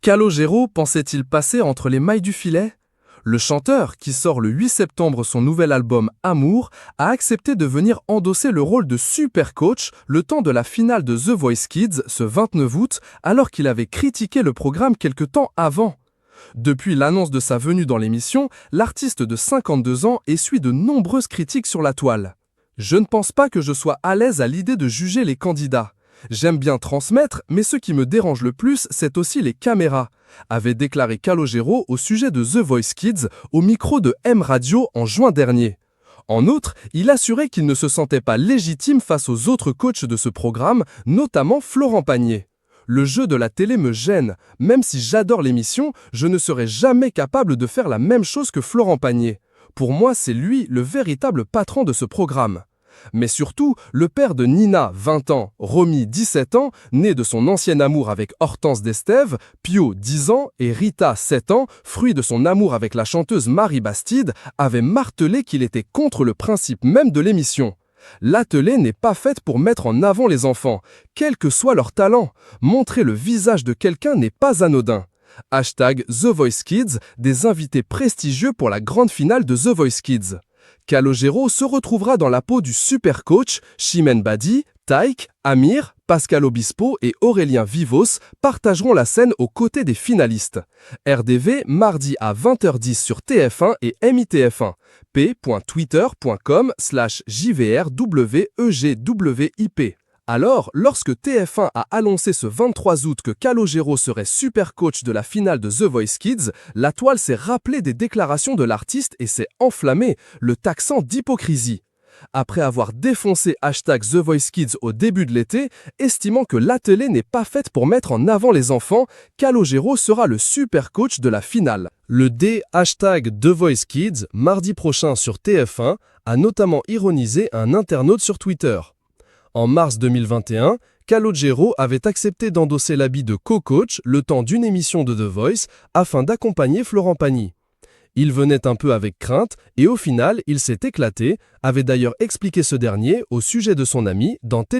Calogero pensait-il passer entre les mailles du filet? Le chanteur, qui sort le 8 septembre son nouvel album Amour, a accepté de venir endosser le rôle de super coach le temps de la finale de The Voice Kids ce 29 août, alors qu'il avait critiqué le programme quelque temps avant. Depuis l'annonce de sa venue dans l'émission, l'artiste de 52 ans essuie de nombreuses critiques sur la toile. « Je ne pense pas que je sois à l'aise à l'idée de juger les candidats. J'aime bien transmettre, mais ce qui me dérange le plus, c'est aussi les caméras », avait déclaré Calogero au sujet de The Voice Kids au micro de M Radio en juin dernier. En outre, il assurait qu'il ne se sentait pas légitime face aux autres coachs de ce programme, notamment Florent Pagny. « Le jeu de la télé me gêne. Même si j'adore l'émission, je ne serai jamais capable de faire la même chose que Florent Pagny. Pour moi, c'est lui le véritable patron de ce programme. » Mais surtout, le père de Nina, 20 ans, Romy, 17 ans, né de son ancien amour avec Hortense d'Estève, Pio, 10 ans, et Rita, 7 ans, fruit de son amour avec la chanteuse Marie Bastide, avait martelé qu'il était contre le principe même de l'émission. La télé n'est pas faite pour mettre en avant les enfants, quel que soit leur talent. Montrer le visage de quelqu'un n'est pas anodin. Hashtag The Voice Kids, des invités prestigieux pour la grande finale de The Voice Kids. Calogero se retrouvera dans la peau du super coach. Chimène Badi, Taïk, Amir, Pascal Obispo et Aurélien Vivos partageront la scène aux côtés des finalistes. RDV, mardi à 20h10 sur TF1 et MITF1. p.twitter.com/jvrwegwip. Alors, lorsque TF1 a annoncé ce 23 août que Calogero serait super coach de la finale de The Voice Kids, la toile s'est rappelée des déclarations de l'artiste et s'est enflammée, le taxant d'hypocrisie. Après avoir défoncé hashtag The Voice Kids au début de l'été, estimant que la télé n'est pas faite pour mettre en avant les enfants, Calogero sera le super coach de la finale. Le D hashtag The Voice Kids, mardi prochain sur TF1, a notamment ironisé un internaute sur Twitter. En mars 2021, Calogero avait accepté d'endosser l'habit de co-coach le temps d'une émission de The Voice afin d'accompagner Florent Pagny. Il venait un peu avec crainte et au final, il s'est éclaté, avait d'ailleurs expliqué ce dernier au sujet de son ami dans